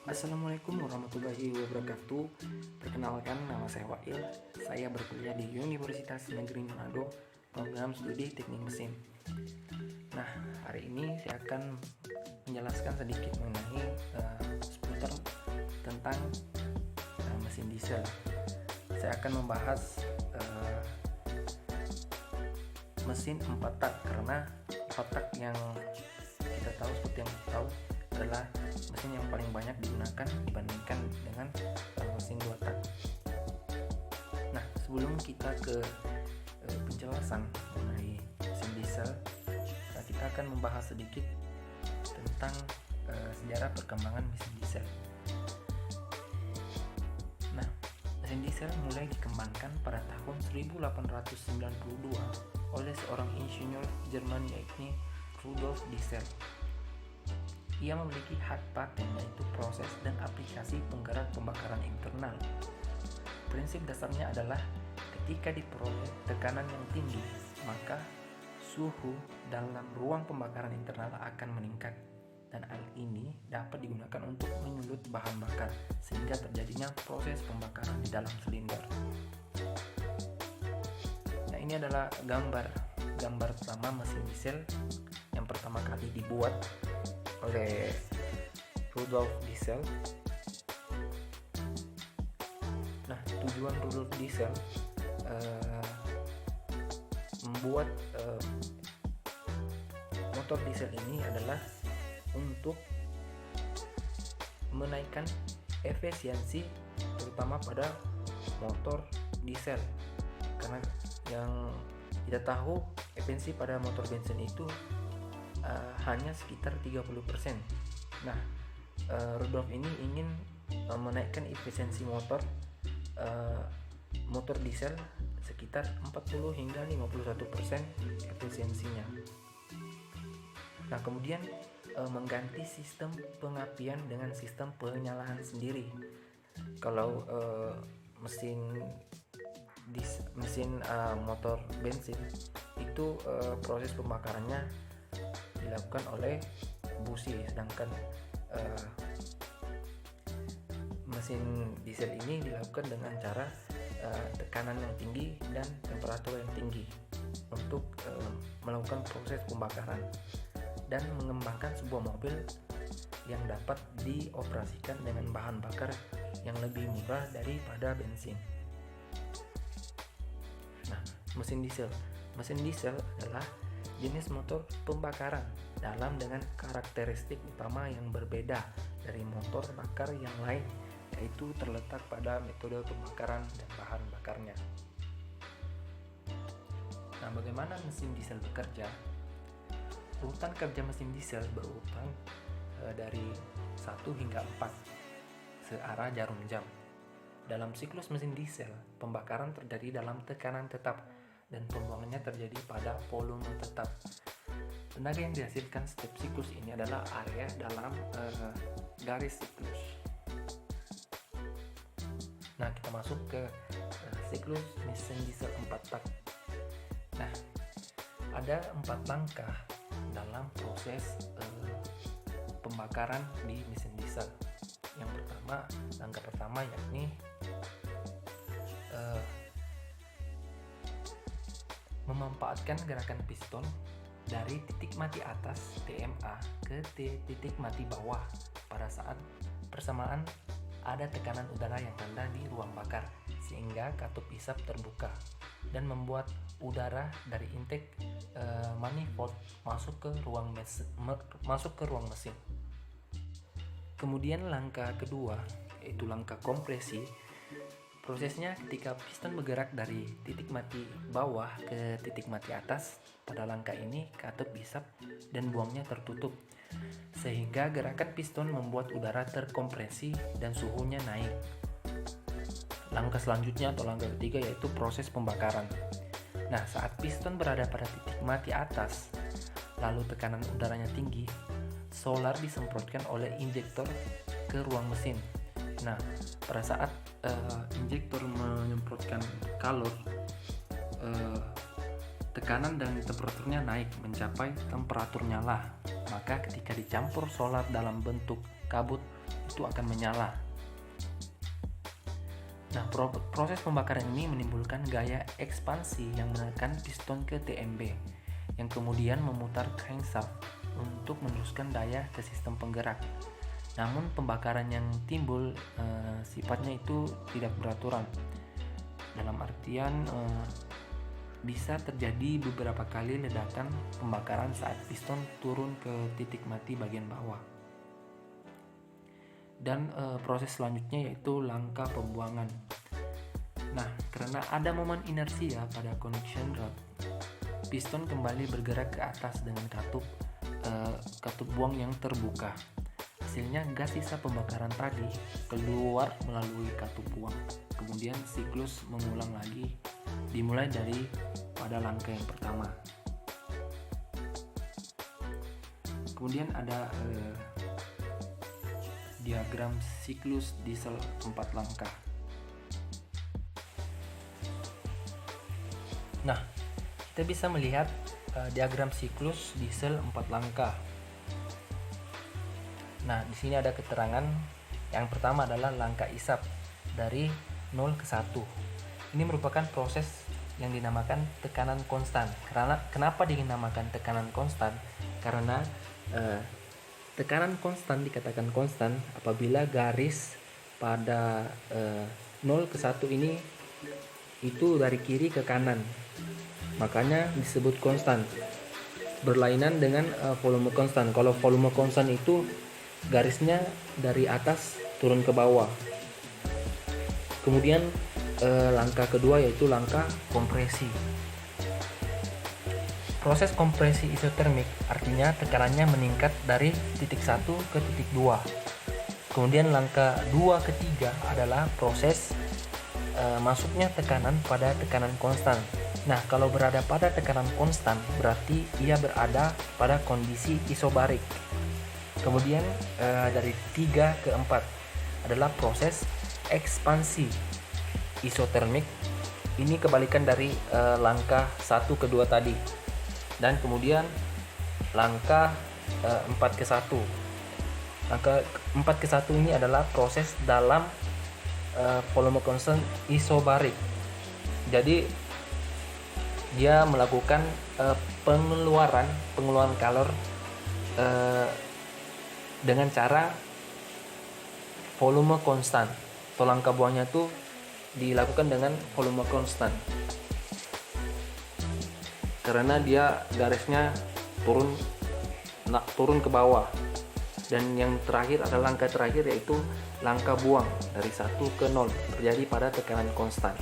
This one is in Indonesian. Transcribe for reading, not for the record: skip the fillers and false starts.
Assalamualaikum warahmatullahi wabarakatuh. Perkenalkan, nama saya Wail. Saya berkuliah di Universitas Negeri Manado, program studi teknik mesin. Nah, hari ini saya akan menjelaskan sedikit mengenai seputar tentang mesin diesel. Saya akan membahas mesin 4 tak, karena 4 tak yang kita tahu, seperti yang kita tahu, adalah mesin yang paling banyak digunakan dibandingkan dengan mesin 2 tak. Nah, sebelum kita ke penjelasan mengenai mesin diesel, kita akan membahas sedikit tentang sejarah perkembangan mesin diesel. Nah, mesin diesel mulai dikembangkan pada tahun 1892 oleh seorang insinyur Jerman, yakni Rudolf Diesel. Ia memiliki hak paten, yaitu proses dan aplikasi penggerak pembakaran internal. Prinsip dasarnya adalah ketika diperoleh tekanan yang tinggi, maka suhu dalam ruang pembakaran internal akan meningkat, dan hal ini dapat digunakan untuk menyulut bahan bakar sehingga terjadinya proses pembakaran di dalam silinder. Nah, ini adalah gambar pertama mesin diesel yang pertama kali dibuat oleh Rudolf Diesel. Nah, tujuan Rudolf Diesel membuat motor diesel ini adalah untuk menaikkan efisiensi, terutama pada motor diesel, karena yang kita tahu efisiensi pada motor bensin itu hanya sekitar 30%. Nah, Rudolf ini ingin menaikkan efisiensi motor diesel sekitar 40 hingga 51% efisiensinya. Nah, kemudian mengganti sistem pengapian dengan sistem penyalaan sendiri. Kalau mesin motor bensin itu proses pembakarannya dilakukan oleh busi, sedangkan mesin diesel ini dilakukan dengan cara tekanan yang tinggi dan temperatur yang tinggi untuk melakukan proses pembakaran dan mengembangkan sebuah mobil yang dapat dioperasikan dengan bahan bakar yang lebih murah daripada bensin. Nah, mesin diesel adalah jenis motor pembakaran dalam dengan karakteristik utama yang berbeda dari motor bakar yang lain, yaitu terletak pada metode pembakaran dan bahan bakarnya. Nah, bagaimana mesin diesel bekerja? Urutan kerja mesin diesel berurutan dari 1 hingga 4 searah jarum jam. Dalam siklus mesin diesel, pembakaran terjadi dalam tekanan tetap dan pembuangannya terjadi pada volume tetap. Tenaga yang dihasilkan setiap siklus ini adalah area dalam garis siklus. Nah, kita masuk ke siklus mesin diesel 4 tak. Nah, ada 4 langkah dalam proses pembakaran di mesin diesel. Langkah pertama yakni memanfaatkan gerakan piston dari titik mati atas TMA ke titik mati bawah pada saat bersamaan ada tekanan udara yang rendah di ruang bakar, sehingga katup isap terbuka dan membuat udara dari intake manifold masuk ke ruang mesin. Kemudian langkah kedua, yaitu langkah kompresi. Prosesnya ketika piston bergerak dari titik mati bawah ke titik mati atas. Pada langkah ini katup isap dan buangnya tertutup, sehingga gerakan piston membuat udara terkompresi dan suhunya naik. Langkah selanjutnya atau langkah ketiga yaitu proses pembakaran. Nah, saat piston berada pada titik mati atas, lalu tekanan udaranya tinggi, solar disemprotkan oleh injektor ke ruang mesin. Nah, pada saat injektor menyemprotkan kalor, tekanan dan temperaturnya naik mencapai temperatur nyala. Maka ketika dicampur solar dalam bentuk kabut itu akan menyala. Nah, proses pembakaran ini menimbulkan gaya ekspansi yang menekan piston ke TMB, yang kemudian memutar crankshaft untuk meneruskan daya ke sistem penggerak. Namun pembakaran yang timbul sifatnya itu tidak beraturan. Dalam artian bisa terjadi beberapa kali ledakan pembakaran saat piston turun ke titik mati bagian bawah. Dan proses selanjutnya yaitu langkah pembuangan. Nah, karena ada momen inersia pada connection rod, piston kembali bergerak ke atas dengan katup buang yang terbuka. Hasilnya gas sisa pembakaran tadi keluar melalui katup buang. Kemudian siklus mengulang lagi, dimulai dari pada langkah yang pertama. Kemudian ada diagram siklus diesel 4 langkah. Nah, kita bisa melihat diagram siklus diesel 4 langkah. Nah, di sini ada keterangan. Yang pertama adalah langkah isap dari 0 ke 1. Ini merupakan proses yang dinamakan tekanan konstan. Kenapa dinamakan tekanan konstan? Karena tekanan konstan dikatakan konstan apabila garis pada 0 ke 1 ini itu dari kiri ke kanan. Makanya disebut konstan. Berlainan dengan volume konstan. Kalau volume konstan itu garisnya dari atas turun ke bawah. Kemudian langkah kedua yaitu langkah kompresi. Proses kompresi isotermik artinya tekanannya meningkat dari titik 1 ke titik 2. Kemudian langkah 2 ke 3 adalah proses masuknya tekanan pada tekanan konstan. Nah, kalau berada pada tekanan konstan berarti ia berada pada kondisi isobarik. Kemudian dari 3 ke 4 adalah proses ekspansi isotermik. Ini kebalikan dari langkah 1 ke 2 tadi. Dan kemudian langkah 4 ke 1. Langkah 4 ke 1 ini adalah proses dalam volume konstan isobarik. Jadi dia melakukan pengeluaran kalor dengan cara volume konstan. Atau langkah buangnya itu dilakukan dengan volume konstan. Karena dia garisnya turun ke bawah. Dan yang terakhir adalah langkah terakhir yaitu langkah buang dari 1 ke 0 terjadi pada tekanan konstan.